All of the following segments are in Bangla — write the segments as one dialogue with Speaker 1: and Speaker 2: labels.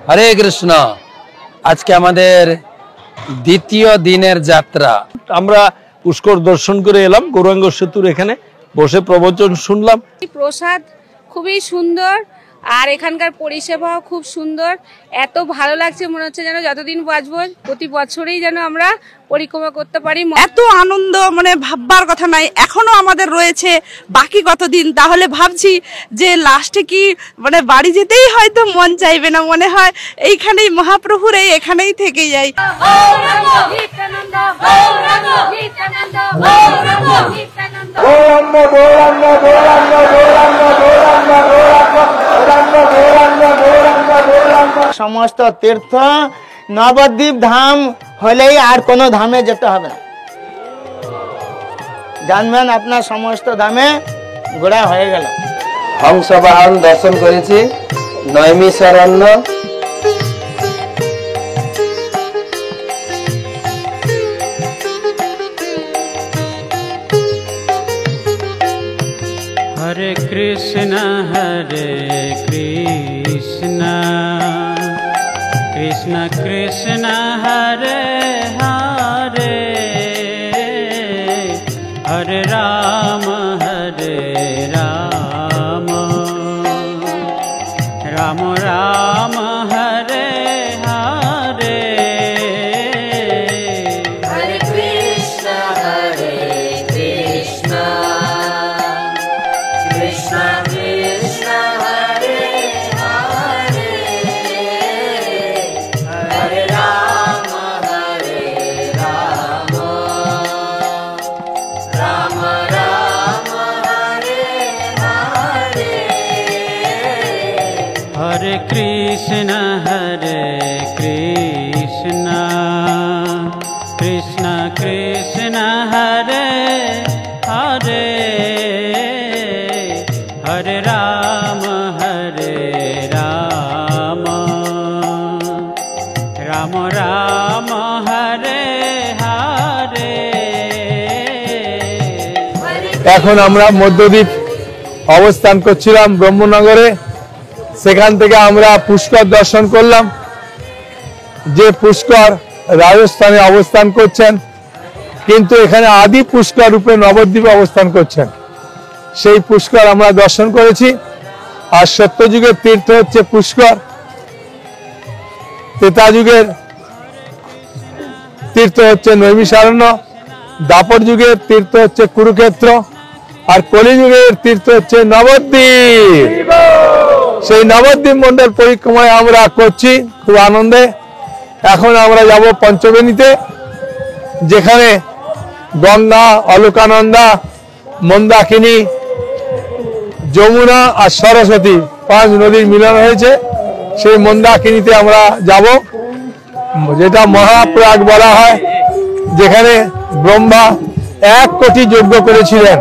Speaker 1: হরে কৃষ্ণ। আজকে আমাদের দ্বিতীয় দিনের যাত্রা।
Speaker 2: আমরা পুষ্কর দর্শন করে এলাম, গৌরাঙ্গ সেতুর এখানে বসে প্রবচন শুনলাম।
Speaker 3: প্রসাদ খুবই সুন্দর আর এখানকার পরিষেবাও খুব সুন্দর। এত ভালো লাগছে, মনে হচ্ছে যেন যতদিন বাঁচবো প্রতি বছরেই যেন আমরা পরিক্রমা করতে পারি।
Speaker 4: এত আনন্দ, মানে ভাববার কথা নাই। এখনো আমাদের রয়েছে বাকি কতদিন, তাহলে ভাবছি যে লাস্টে কি মানে বাড়ি যেতেই হয়তো মন চাইবে না, মনে হয় এইখানেই মহাপ্রভুর এখানেই থেকে যাই।
Speaker 5: সমস্ত তীর্থ নবদ্বীপ ধাম হলেই আর কোনো ধামে যেতে হবে না, জানবেন আপনার সমস্ত ধামে ঘোরা হয়ে গেল।
Speaker 1: হংসবাহন দর্শন করেছি, নৈমিষারণ্য,
Speaker 6: हरे कृष्ण कृष्ण कृष्ण हरे हरे, हरे राम राम राम हरे हरे।
Speaker 7: हरे कृष्ण कृष्ण कृष्ण हरे हरे, हरे राम राम राम हरे हरे।
Speaker 6: हरे कृष्ण कृष्ण कृष्ण हरे हरे, हरे राम राम राम हरे हरे।
Speaker 2: এখন আমরা মধ্যদ্বীপ অবস্থান করছিলাম ব্রহ্মনগরে। সেখান থেকে আমরা পুষ্কর দর্শন করলাম। যে পুষ্কর রাজস্থানে অবস্থান করছেন, কিন্তু এখানে আদি পুষ্কর রূপে নবদ্বীপে অবস্থান করছেন, সেই পুষ্কর আমরা দর্শন করেছি। আর সত্যযুগের তীর্থ হচ্ছে পুষ্কর, ত্রেতা যুগের তীর্থ হচ্ছে নৈমিষারণ্য, দ্বাপর যুগের তীর্থ হচ্ছে কুরুক্ষেত্র, আর কলিযুগের তীর্থ হচ্ছে নবদ্বীপ। সেই নবদ্বীপ মন্ডল পরিক্রমায় আমরা করছি খুব আনন্দে। এখন আমরা যাব পঞ্চবেণীতে, যেখানে গঙ্গা, অলকানন্দা, মন্দাকিনী, যমুনা আর সরস্বতী 5 নদীর মিলন হয়েছে। সেই মন্দাকিনীতে আমরা যাব, যেটা মহাপ্রয়াগ বলা হয়, যেখানে ব্রহ্মা 1 কোটি যজ্ঞ করেছিলেন।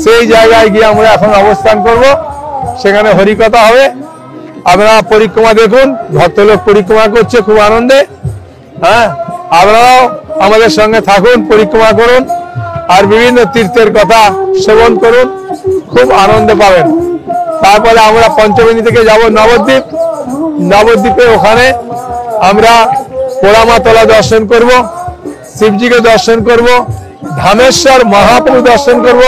Speaker 2: সেই জায়গায় গিয়ে আমরা এখন অবস্থান করব, সেখানে হরিকথা হবে। আপনারা পরিক্রমা দেখুন, ভক্তলোক পরিক্রমা করছে খুব আনন্দে। হ্যাঁ, আপনারাও আমাদের সঙ্গে থাকুন, পরিক্রমা করুন, আর বিভিন্ন তীর্থের কথা শ্রবণ করুন, খুব আনন্দ পাবেন। তারপরে আমরা পঞ্চবেণী থেকে যাব নবদ্বীপ। নবদ্বীপে ওখানে আমরা পোড়ামাতলা দর্শন করব, শিবজিকে দর্শন করব, ধামেশ্বর মহাপ্রভু দর্শন করব,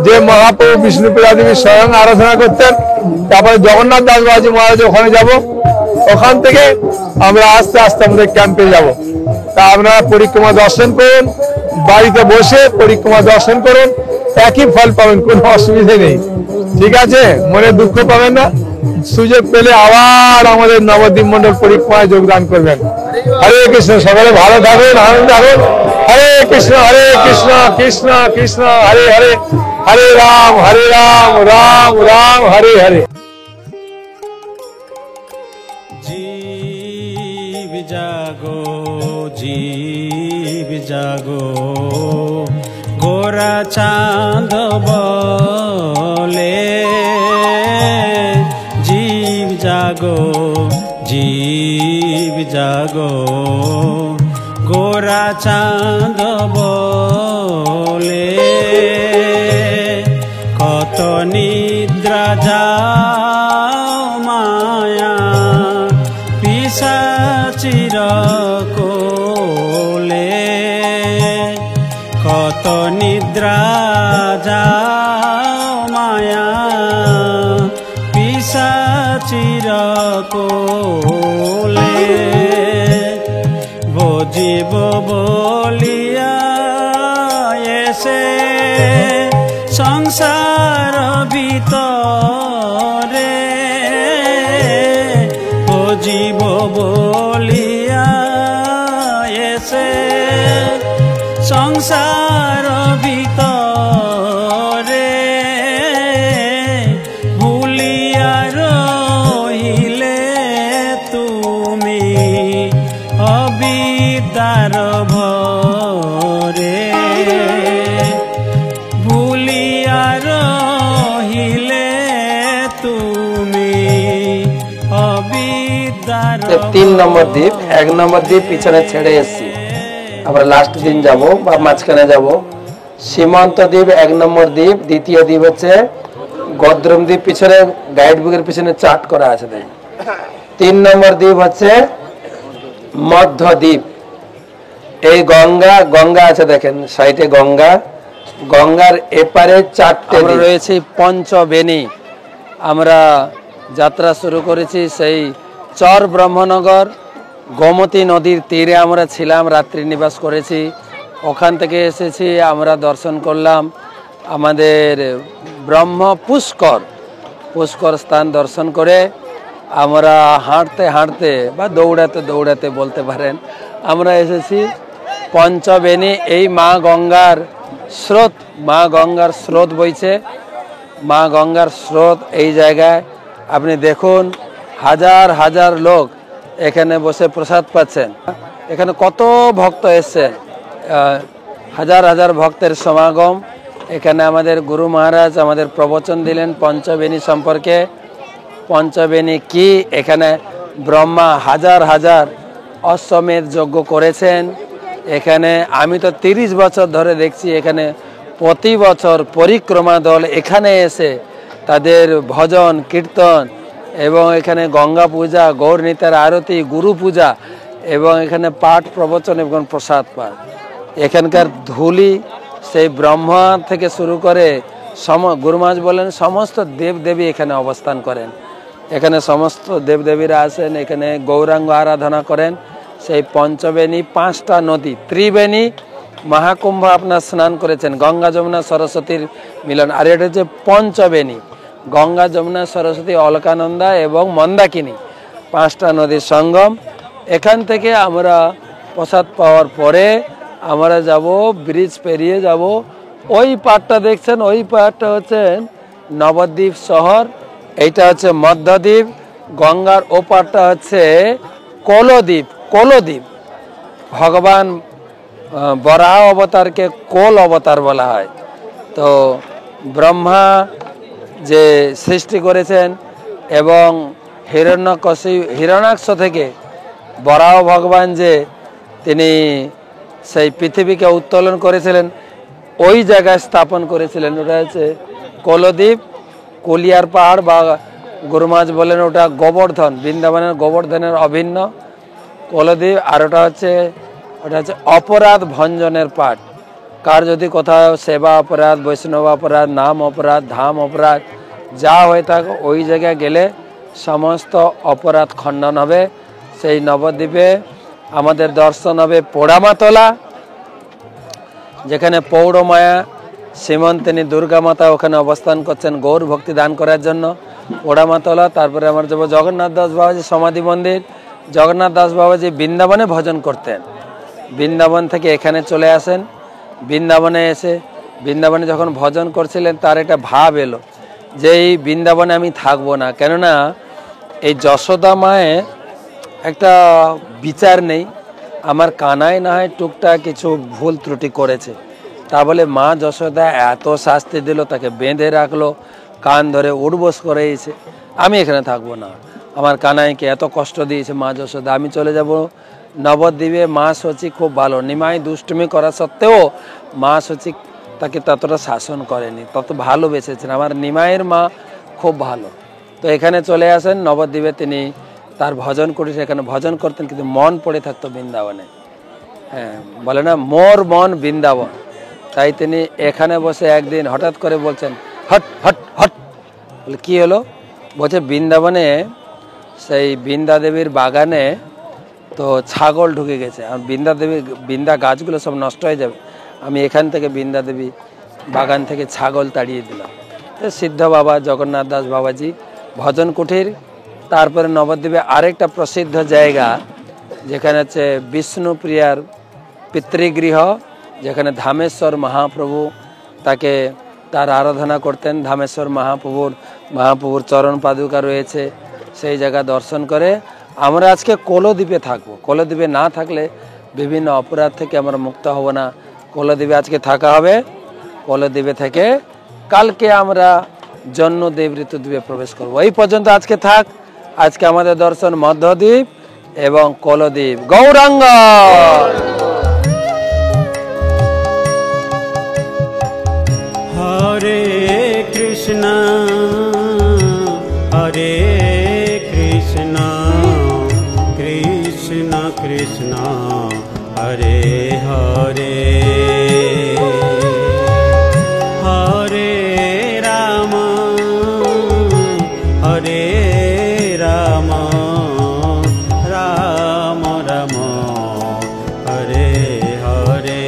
Speaker 2: যে মহাপ্রভু বিষ্ণুপ্রিয়া দেবী স্বয়ং আরাধনা করতেন। তারপরে জগন্নাথ দাস বাবাজি মহারাজ ওখানে যাব। ওখান থেকে আমরা আস্তে আস্তে আমাদের ক্যাম্পে যাব। তা আপনারা পরিক্রমা দর্শন করুন, বাড়িতে বসে পরিক্রমা দর্শন করুন, একই ফল পাবেন, কোনো অসুবিধা নেই। ঠিক আছে, মনে দুঃখ পাবেন না। সুযোগ পেলে আবার আমাদের নবদ্বীপ মন্ডল পরিক্রমায় যোগদান করবেন। হরে কৃষ্ণ, সকলে ভালো থাকুন, আনন্দ থাকুন। হরে কৃষ্ণ কৃষ্ণ কৃষ্ণ হরে হরে, হরে রাম রাম রাম হরে হরে।
Speaker 6: জীব জাগো গোরা চাঁদ বলে, জীব জাগো গোরা চাঁদ বলে, কত নিদ্রা যাও মায়া চিরকোলে কত নিদ্রা যাও মায়া পিশাচির কোলে ভজিব বলিয়া এসে সংসার ভিতরে ভজিব বলিয়া এসে সংসার ভিতরে ভুলিয়া রহিলে তুমি অবিদ্যার ভরে ভুলিয়া রহিলে তুমি অবিদ্যার
Speaker 1: 3 নম্বর দ্বীপ, 1 নম্বর দ্বীপ পিছনে ছেড়ে এসেছি, আমরা লাস্ট দিন যাব বা মাঝখানে যাব। সীমান্ত দ্বীপ 1 নম্বর দ্বীপ, দ্বিতীয় দ্বীপ হচ্ছে গদ্রম দ্বীপ, পিছনে গাইড বুকের পিছনে চার্ট করা আছে দেখুন। 3 নম্বর দ্বীপ হচ্ছে মধ্য দ্বীপ। এই গঙ্গা আছে দেখেন সাইডে গঙ্গার এপারে 4টে রয়েছে পঞ্চবেণী। আমরা যাত্রা শুরু করেছি সেই চর ব্রহ্মনগর গোমতী নদীর তীরে আমরা ছিলাম, রাত্রি নিবাস করেছি। ওখান থেকে এসেছি, আমরা দর্শন করলাম আমাদের ব্রহ্ম পুষ্কর স্থান দর্শন করে আমরা হাঁটতে হাঁটতে বা দৌড়াতে বলতে পারেন আমরা এসেছি পঞ্চবেণী। এই মা গঙ্গার স্রোত বইছে, মা গঙ্গার স্রোত এই জায়গায় আপনি দেখুন, হাজার হাজার লোক এখানে বসে প্রসাদ পাচ্ছেন। এখানে কত ভক্ত এসছেন, হাজার হাজার ভক্তের সমাগম। এখানে আমাদের গুরু মহারাজ আমাদের প্রবচন দিলেন পঞ্চবেণী সম্পর্কে। পঞ্চবেণী কি, এখানে ব্রহ্মা হাজার হাজার অশ্বমেধ যজ্ঞ করেছেন। এখানে আমি তো 30 বছর ধরে দেখছি, এখানে প্রতি বছর পরিক্রমা দল এখানে এসে তাদের ভজন কীর্তন এবং এখানে গঙ্গা পূজা, গৌরনীতার আরতি, গুরু পূজা এবং এখানে পাঠ প্রবচন এবং প্রসাদ পাঠ। এখানকার ধুলি সেই ব্রহ্মা থেকে শুরু করে গুরু মহারাজ বলেন সমস্ত দেবদেবী এখানে অবস্থান করেন। এখানে সমস্ত দেবদেবীরা আসেন, এখানে গৌরাঙ্গ আরাধনা করেন। সেই পঞ্চবেণী 5টা নদী, ত্রিবেণী মহাকুম্ভ আপনার স্নান করেছেন, গঙ্গা যমুনা সরস্বতীর মিলন। আর এটা হচ্ছে পঞ্চবেণী, গঙ্গা যমুনা সরস্বতী অলকানন্দা এবং মন্দাকিনী 5টা নদীর সঙ্গম। এখান থেকে আমরা প্রসাদ পাওয়ার পরে আমরা যাব, ব্রিজ পেরিয়ে যাব। ওই পাড়টা দেখছেন, ওই পাড়টা হচ্ছে নবদ্বীপ শহর, এইটা হচ্ছে মধ্যদ্বীপ। গঙ্গার ও পাড়টা হচ্ছে কোলদ্বীপ। ভগবান বরাহ অবতারকে কোল অবতার বলা হয়। তো ব্রহ্মা যে সৃষ্টি করেছেন এবং হিরণ্যাক্ষ থেকে বরাহ ভগবান যে তিনি সেই পৃথিবীকে উত্তোলন করেছিলেন, ওই জায়গায় স্থাপন করেছিলেন। ওটা হচ্ছে কোলদ্বীপ, কলিয়ার পাহাড় বা গুরু মহারাজ বলেন ওটা গোবর্ধন, বৃন্দাবনের গোবর্ধনের অভিন্ন কোলদ্বীপ। আর ওটা হচ্ছে অপরাধ ভঞ্জনের পাঠ। কার যদি কোথাও সেবা অপরাধ, বৈষ্ণব অপরাধ, নাম অপরাধ, ধাম অপরাধ যা হয়ে থাকে, ওই জায়গায় গেলে সমস্ত অপরাধ খণ্ডন হবে। সেই নবদ্বীপে আমাদের দর্শন হবে পোড়ামাতলা, যেখানে পৌড়মায়া শ্রীমন্তিনী দুর্গা মাতা ওখানে অবস্থান করছেন গৌর ভক্তি দান করার জন্য। পোড়ামাতলা, তারপরে আমরা যাবো জগন্নাথ দাস বাবাজি সমাধি মন্দির। জগন্নাথ দাস বাবাজি বৃন্দাবনে ভজন করতেন, বৃন্দাবন থেকে এখানে চলে আসেন। বৃন্দাবনে এসে বৃন্দাবনে যখন ভজন করছিলেন তার একটা ভাব এলো যে এই বৃন্দাবনে আমি থাকবো না, কেননা এই যশোদা মায়ের একটা বিচার নেই, আমার কানাই না হয় টুকটাক কিছু ভুল ত্রুটি করেছে, তা বলে মা যশোদা এত শাস্তি দিল, তাকে বেঁধে রাখলো, কান ধরে উঠবোস করেছে, আমি এখানে থাকবো না। আমার কানাইকে এত কষ্ট দিয়েছে মা যশোদা, আমি চলে যাব নবদ্বীপে। মা সচি খুব ভালো, নিমাই দুষ্টুমি করা সত্ত্বেও মা সচি তাকে ততটা শাসন করেনি, তত ভালোবেসেছেন। আমার নিমাইয়ের মা খুব ভালো। তো এখানে চলে আসেন নবদ্বীপে, তিনি তার ভজন কুটির সেখানে ভজন করতেন, কিন্তু মন পড়ে থাকতো বৃন্দাবনে। হ্যাঁ, বলে না মোর মন বৃন্দাবন। তাই তিনি এখানে বসে একদিন হঠাৎ করে বলছেন হট হট হট। বলে কী হলো? বলছে বৃন্দাবনে সেই বৃন্দা দেবীর বাগানে তো ছাগল ঢুকে গেছে, আর বৃন্দা গাছগুলো সব নষ্ট হয়ে যাবে, আমি এখান থেকে বৃন্দা দেবী বাগান থেকে ছাগল তাড়িয়ে দিলাম। তো সিদ্ধ বাবা জগন্নাথ দাস বাবাজি ভজন কুঠির। তারপরে নবদ্বীপে আরেকটা প্রসিদ্ধ জায়গা যেখানে হচ্ছে বিষ্ণুপ্রিয়ার পিতৃগৃহ, যেখানে ধামেশ্বর মহাপ্রভু তাকে তার আরাধনা করতেন। ধামেশ্বর মহাপ্রভুর চরণ পাদুকা রয়েছে, সেই জায়গা দর্শন করে আমরা আজকে কোলদ্বীপে থাকবো। কোলদ্বীপে না থাকলে বিভিন্ন অপরাধ থেকে আমরা মুক্ত হব না। কোলদ্বীপে আজকে থাকা হবে। কোলদ্বীপে থেকে কালকে আমরা জন্মদ্বীপ ঋতুদ্বীপে প্রবেশ করব। এই পর্যন্ত আজকে থাক। আজকে আমাদের দর্শন মধ্যদ্বীপ এবং কোলদ্বীপ। গৌরাঙ্গ।
Speaker 6: হরে কৃষ্ণ হরে কৃষ্ণ কৃষ্ণ কৃষ্ণ হরে হরে হরে রাম হরে রাম রাম রাম হরে হরে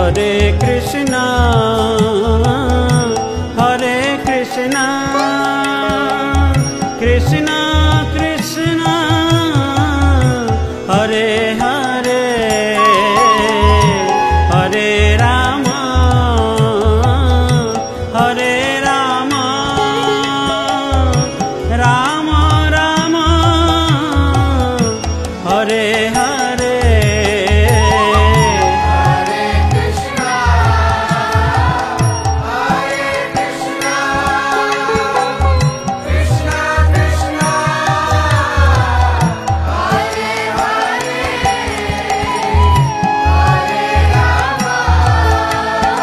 Speaker 6: हरे कृष्ण कृष्ण कृष्ण हरे हरे हरे राम राम राम हरे हरे कृष्ण कृष्ण हरे हरे हरे राम राम राम हरे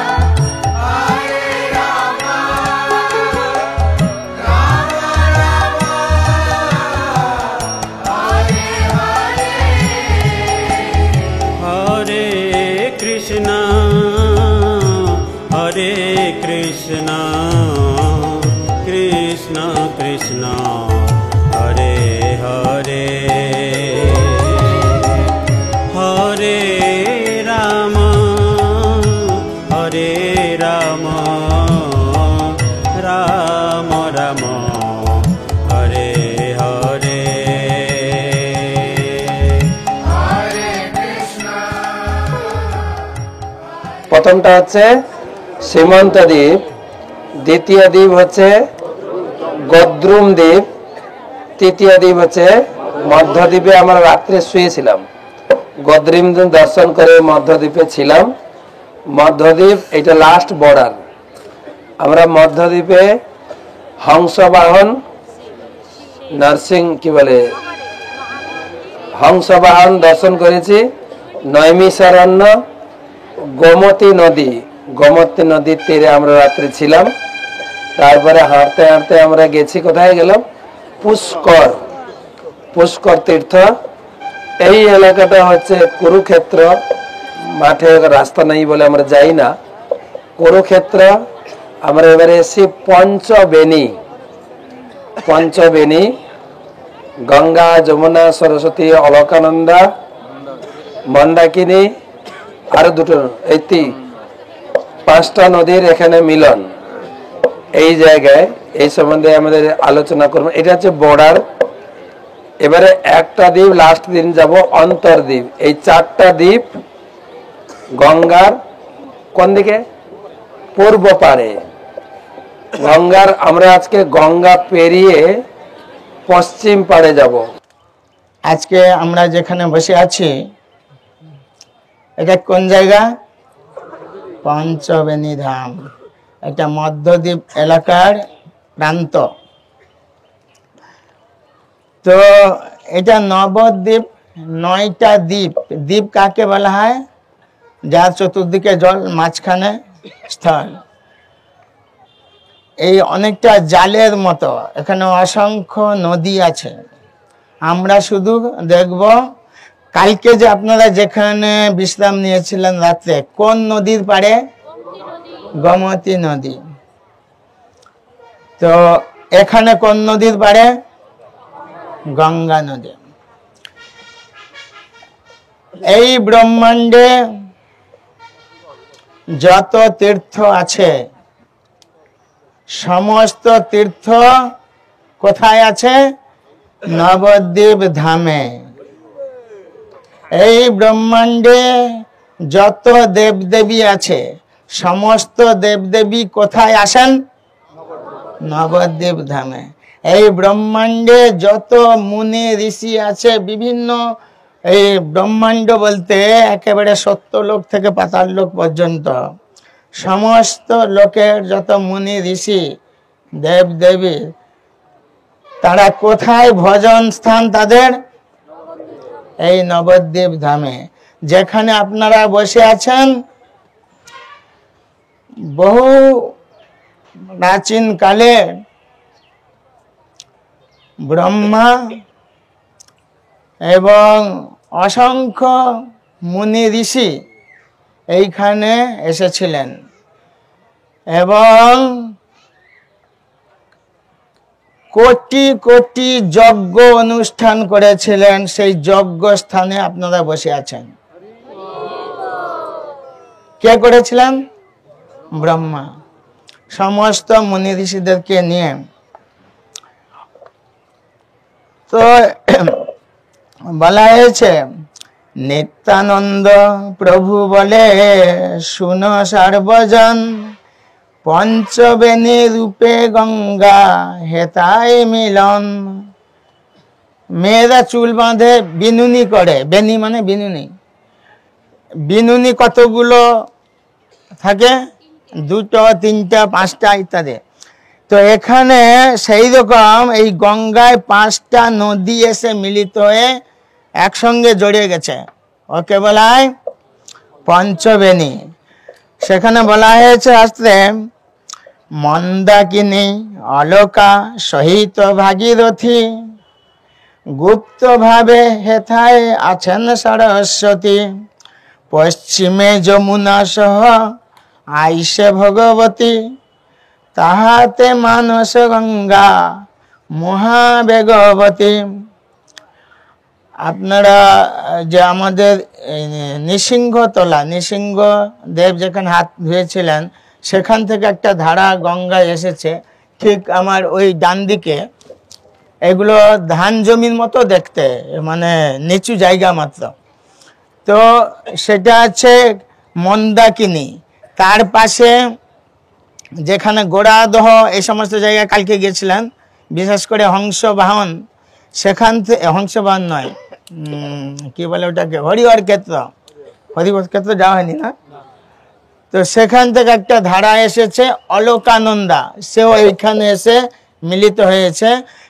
Speaker 6: हरे कृष्ण कृष्ण कृष्ण हरे हरे हरे राम राम राम हरे हरे
Speaker 1: প্রথমটা হচ্ছে সীমন্ত দ্বীপ, দ্বিতীয় দ্বীপ হচ্ছে গদ্রুম দ্বীপ, তৃতীয় দ্বীপ হচ্ছে মধ্যদ্বীপে। আমরা রাত্রে শুয়েছিলাম, গদ্রিম দ্বীপ দর্শন করে মধ্যদ্বীপে ছিলাম। মধ্যদ্বীপ এটা লাস্ট বর্ডার। আমরা মধ্যদ্বীপে হংসবাহন কি বলে হংসবাহন দর্শন করেছি, নৈমিষারণ্য, গোমতী নদীর তীরে আমরা রাত্রে ছিলাম। তারপরে হাঁটতে হাঁটতে আমরা গেছি, কোথায় গেলাম? পুষ্কর তীর্থ। এই এলাকাটা হচ্ছে কুরুক্ষেত্র, মাঠে রাস্তা নেই বলে আমরা যাই না। কুরুক্ষেত্র। আমরা এবারে এসেছি পঞ্চবেণী, গঙ্গা, যমুনা, সরস্বতী, অলকানন্দা, মন্দাকিনী, আরো দুটো, এই 5টা নদীর এখানে মিলন। এই জায়গায় এই সম্বন্ধে আমাদের আলোচনা করবো। এটা হচ্ছে বর্ডার। এবারে একটা দ্বীপ, লাস্ট দিন যাব অন্তর্দ্বীপ। এই 4টা দ্বীপ গঙ্গার কোন দিকে? পূর্ব পারে গঙ্গার। আমরা আজকে গঙ্গা পেরিয়ে পশ্চিম পারে যাব।
Speaker 5: আজকে আমরা যেখানে বসে আছি এটা কোন জায়গা? পঞ্চবেণী ধাম। এটা মধ্যদ্বীপ এলাকার প্রান্ত। তো এটা নবদ্বীপ, 9টা দ্বীপ। দ্বীপ কাকে বলা হয়? যার চতুর্দিকে জল, মাঝখানে স্থল। এই অনেকটা জালের মতো, এখানে অসংখ্য নদী আছে। আমরা শুধু দেখব কালকে যে আপনারা যেখানে বিশ্রাম নিয়েছিলেন রাত্রে, কোন নদীর পাড়ে? গোমতী নদী। তো এখানে কোন নদীর পাড়ে? গঙ্গা নদী। এই ব্রহ্মাণ্ডে যত তীর্থ আছে, সমস্ত তীর্থ কোথায় আছে? নবদ্বীপ ধামে। এই ব্রহ্মাণ্ডে যত দেবদেবী আছে, সমস্ত দেবদেবী কোথায় আসেন? নবদ্বীপ ধামে। এই ব্রহ্মাণ্ডে যত মুনি ঋষি আছে, বিভিন্ন, এই ব্রহ্মাণ্ড বলতে একেবারে 70 লোক থেকে পাতাল লোক পর্যন্ত, সমস্ত লোকের যত মুনি ঋষি দেবদেবী, তারা কোথায় ভজন স্থান তাদের? এই নবদ্বীপ ধামে। যেখানে আপনারা বসে আছেন, বহু প্রাচীন কালে ব্রহ্মা এবং অসংখ্য মুনি ঋষি এইখানে এসেছিলেন এবং কোটি কোটি যজ্ঞ অনুষ্ঠান করেছিলেন। সেই যজ্ঞ স্থানে আপনারা বসে আছেন। কে করেছিলেন? ব্রহ্মা, সমস্ত মুনি ঋষিদেরকে নিয়ে। তো বলা হয়েছে, নিত্যানন্দ প্রভু বলে শুনো সর্বজন, পঞ্চবেণী রূপে গঙ্গা হেতায় মিলন। মেয়েরা চুল বাঁধে, বিনুনি করে। বেনি মানে বিনুনি। বিনুনি কতগুলো থাকে? 2টো, 3টা, 5টা ইত্যাদি। তো এখানে সেই রকম এই গঙ্গায় 5টা নদী এসে মিলিত হয়ে একসঙ্গে জড়িয়ে গেছে, ওকে বলা হয় পঞ্চবেণী। সেখানে বলা হয়েছে শাস্ত্রে, মন্দাকিনী, অলকা সহিত ভাগীরথী, গুপ্ত ভাবে হেথায় আছেন সরস্বতী, পশ্চিমে যমুনা সহ আইসে ভগবতী, তাহাতে মানস গঙ্গা মহাবেগবতী। আপনারা যে আমাদের নৃসিংহতলা, নৃসিংহ দেব যেখানে হাত ধুয়েছিলেন, সেখান থেকে একটা ধারা গঙ্গায় এসেছে, ঠিক আমার ওই ডান দিকে। এগুলো ধান জমির মতো দেখতে, মানে নিচু জায়গা মাত্র। তো সেটা আছে মন্দাকিনী। তার পাশে যেখানে গোড়াদহ এই সমস্ত জায়গায় কালকে গেছিলেন, বিশেষ করে হংসবাহন, সেখান থেকে হংসবাহন নয়, কি বলে ওটাকে, হরিহর ক্ষেত্র, হরিহর ক্ষেত্র যাওয়া হয়নি না, তো সেখান থেকে একটা ধারা এসেছে অলোকানন্দা, সেও এইখানে এসে মিলিত হয়েছে।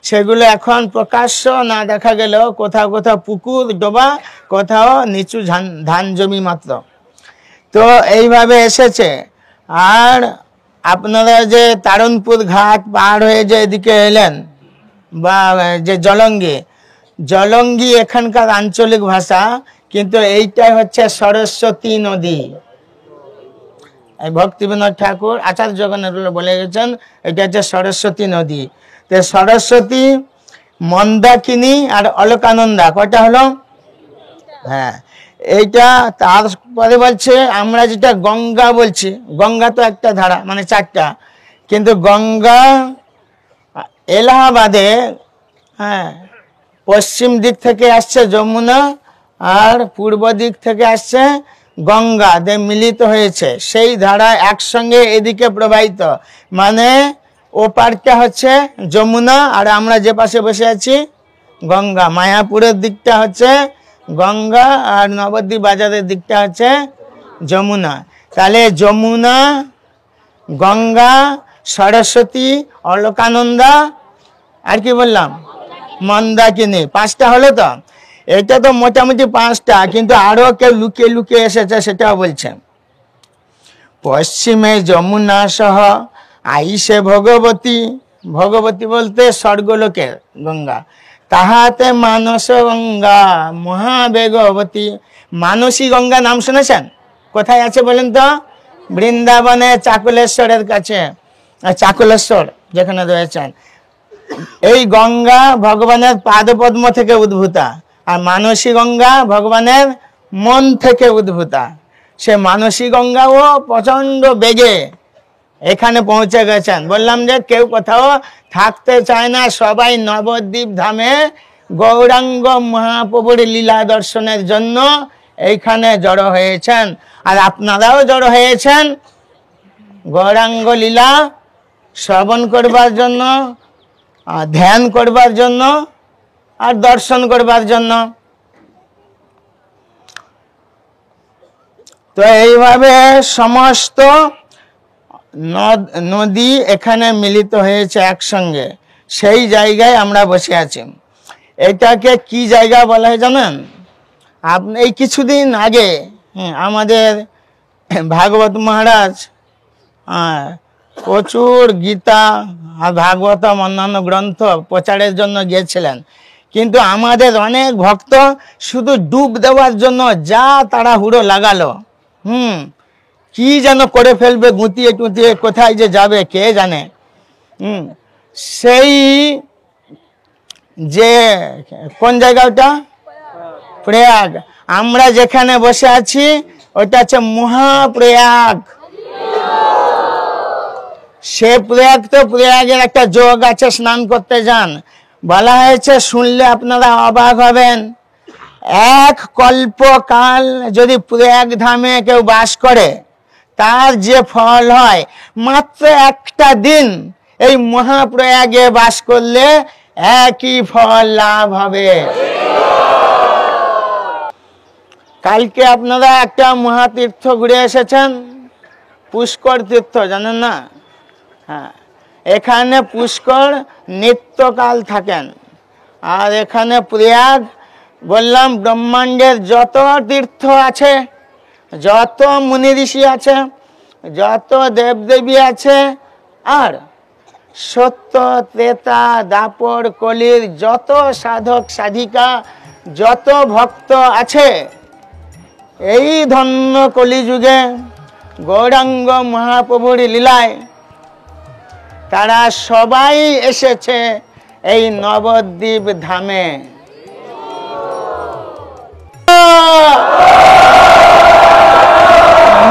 Speaker 5: সেগুলো এখন প্রকাশ্য না দেখা গেলেও কোথাও কোথাও পুকুর ডোবা, কোথাও নিচু ধান জমি মাত্র, তো এইভাবে এসেছে। আর আপনারা যে তারণপুর ঘাট পার হয়ে যে এদিকে এলেন, বা যে জলঙ্গি এখানকার আঞ্চলিক ভাষা, কিন্তু এইটাই হচ্ছে সরস্বতী নদী। ভক্তিবিনোদ ঠাকুর আচার্য জগন্নাথ বলে গেছেন এটা হচ্ছে সরস্বতী নদী। তো সরস্বতী, মন্দাকিনী আর অলকানন্দা কয়টা হলো? হ্যাঁ, এইটা। তারপরে বলছে আমরা যেটা গঙ্গা বলছি, গঙ্গা তো একটা ধারা, মানে চারটা, কিন্তু গঙ্গা এলাহাবাদে, হ্যাঁ, পশ্চিম দিক থেকে আসছে যমুনা আর পূর্ব দিক থেকে আসছে গঙ্গা, মিলিত হয়েছে, সেই ধারা একসঙ্গে এদিকে প্রবাহিত, মানে ও পারটা হচ্ছে যমুনা আর আমরা যে পাশে বসে আছি গঙ্গা। মায়াপুরের দিকটা হচ্ছে গঙ্গা আর নবদ্বীপ বাজারের দিকটা হচ্ছে যমুনা। তাহলে যমুনা, গঙ্গা, সরস্বতী, অলকানন্দা, আর কি বললাম, মন্দাকিনী, পাঁচটা হলো। তো এটা তো মোটামুটি পাঁচটা, কিন্তু আরো কেউ লুকিয়ে লুকিয়ে এসেছে, সেটাও বলছেন। পশ্চিমে যমুনা সহ আইসে ভগবতী, ভগবতী বলতে স্বর্গলোকের গঙ্গা, তাহাতে মানস গঙ্গা মহাবেগবতী। মানসী গঙ্গা নাম শুনেছেন? কোথায় আছে বলেন তো? বৃন্দাবনে চাকুলেশ্বরের কাছে, চাকুলেশ্বর যেখানে রয়েছেন। এই গঙ্গা ভগবানের পাদপদ্ম থেকে উদ্ভূতা, আর মানসী গঙ্গা ভগবানের মন থেকে উদ্ভূতা। সে মানসী গঙ্গাও প্রচন্ড বেগে এখানে পৌঁছে গেছেন। বললাম যে কেউ কোথাও থাকতে চায় না, সবাই নবদ্বীপ ধামে গৌরাঙ্গ মহাপ্রভুর লীলা দর্শনের জন্য এইখানে জড়ো হয়েছেন। আর আপনারাও জড়ো হয়েছেন গৌরাঙ্গ লীলা শ্রবণ করবার জন্য, ধ্যান করবার জন্য, আর দর্শন করবার জন্য। তো এইভাবে সমস্ত নদী এখানে মিলিত হয়েছে একসঙ্গে, সেই জায়গায় আমরা বসে আছি। এটাকে কি জায়গা বলা হয় জানেন? আপনি এই কিছুদিন আগে আমাদের ভাগবত মহারাজ প্রচুর গীতা আর ভাগবতম অন্যান্য গ্রন্থ প্রচারের জন্য গিয়েছিলেন, কিন্তু আমাদের অনেক ভক্ত শুধু ডুব দেওয়ার জন্য যা তাড়াহুড়ো লাগালো, কি যেন করে ফেলবে, গুঁতিয়ে টুতিয়ে কোথায় যে যাবে কে জানে। সেই যে কোন জায়গা ওটা? প্রয়াগ। আমরা যেখানে বসে আছি ওটা হচ্ছে মহাপ্রয়াগ। সে প্রয়াগ, তো প্রয়াগের একটা যোগ আছে, স্নান করতে যান। বলা হয়েছে, শুনলে আপনারা অবাক হবেন, এক কল্পকাল যদি প্রয়াগ ধামে কেউ বাস করে তার যে ফল হয়, মাত্র একটা দিন এই মহাপ্রয়াগে বাস করলে একই ফল লাভ হবে। কালকে আপনারা একটা মহাতীর্থ ঘুরে এসেছেন, পুষ্কর তীর্থ, জানেন না? হ্যাঁ, এখানে পুষ্কর নিত্যকাল থাকেন। আর এখানে প্রয়াগ, বললাম ব্রহ্মাণ্ডের যত তীর্থ আছে, যত মুনি ঋষি আছে, যত দেবদেবী আছে, আর সত্য ত্রেতা দাপর কলির যত সাধক সাধিকা, যত ভক্ত আছে, এই ধন্য কলিযুগে গৌরাঙ্গ মহাপ্রভুর লীলায় তারা সবাই এসেছে এই নবদ্বীপ ধামে।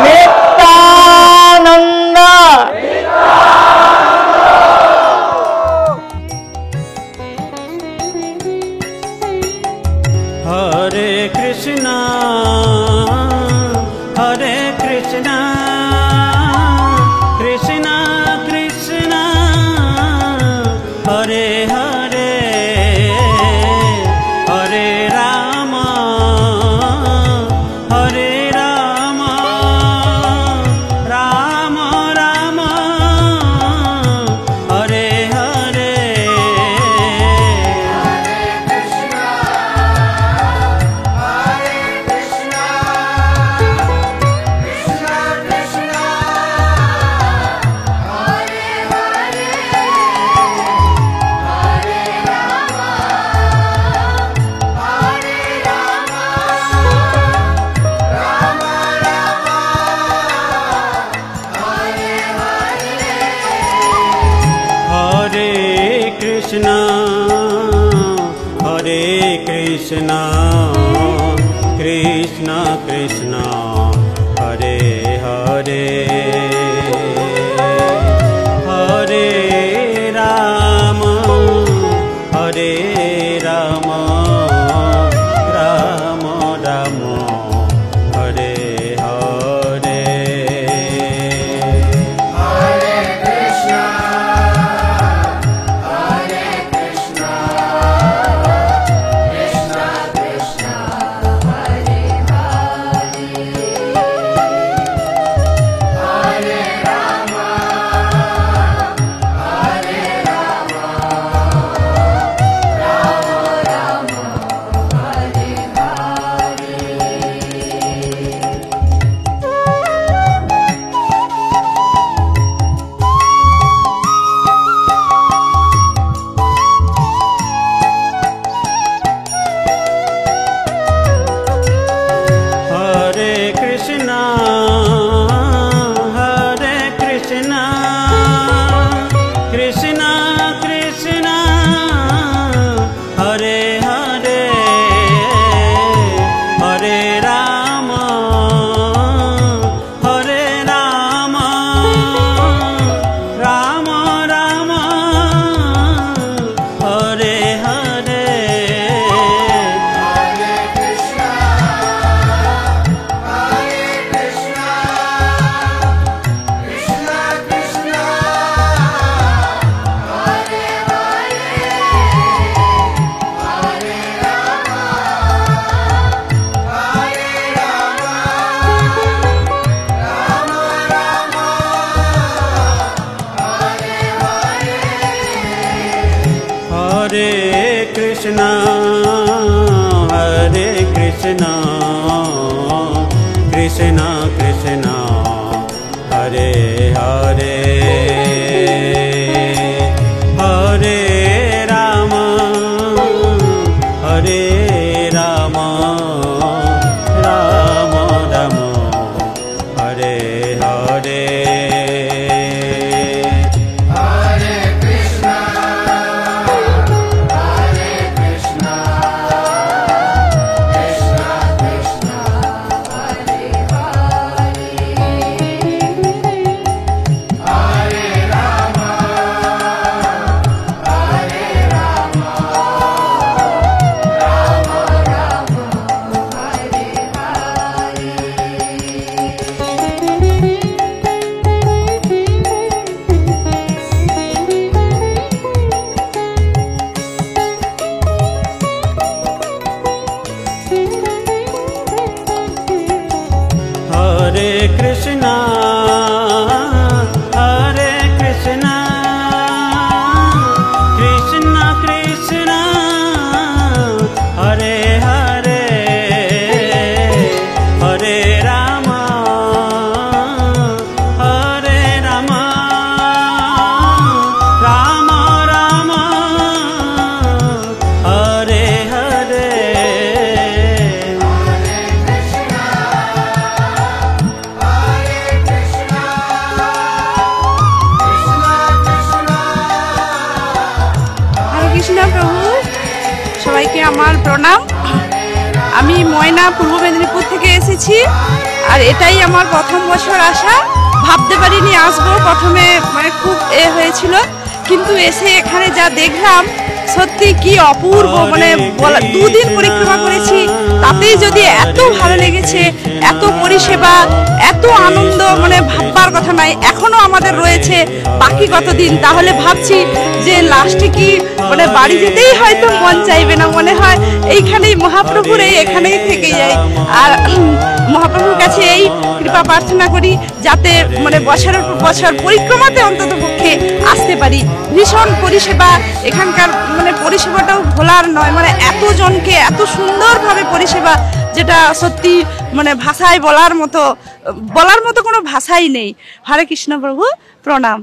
Speaker 5: নিত্যানন্দ।
Speaker 6: হরে কৃষ্ণ হরে কৃষ্ণ कृष्ण कृष्ण कृष्ण हरे हरे हरे राम हरे राम राम राम हरे हरे कृष्ण कृष्ण हरे हरे हरे राम राम राम हरे हरे हरे कृष्णा कृष्णा कृष्णा हरे हरे हरे राम राम राम हरे हरे
Speaker 4: কৃষ্ণ প্রভু সবাইকে আমার প্রণাম। আমি ময়না পূর্ব মেদিনীপুর থেকে এসেছি আর এটাই আমার প্রথম বছর আসা। ভাবতে পারিনি আসবো, প্রথমে মানে খুব হয়েছিল, কিন্তু এসে এখানে যা দেখলাম সত্যি কি অপূর্ব, মানে দুদিন পরিক্রমা করেছি তাতেই যদি এত ভালো লেগেছে, এত পরিষেবা, এত আনন্দ, মানে ভাববার কথা নাই। এখনো আমাদের রয়েছে বাকি কতদিন, তাহলে ভাবছি যে লাস্টে কি মানে বাড়ি যেতেই হয়তো মন চাইবে না, মনে হয় এইখানেই মহাপ্রভুর এখানেই থেকে যাই। আর মহাপ্রভুর কাছে এই কৃপা প্রার্থনা করি যাতে মানে বছরের পর বছর পরিক্রমাতে অন্তত পক্ষে আসতে পারি। ভীষণ পরিষেবা এখানকার, মানে পরিষেবাটাও ভোলার নয়, মানে এতজনকে এত সুন্দরভাবে পরিষেবা, যেটা সত্যি মানে ভাষায় বলার মতো কোনো ভাষাই নেই। হরে কৃষ্ণ প্রভু, প্রণাম।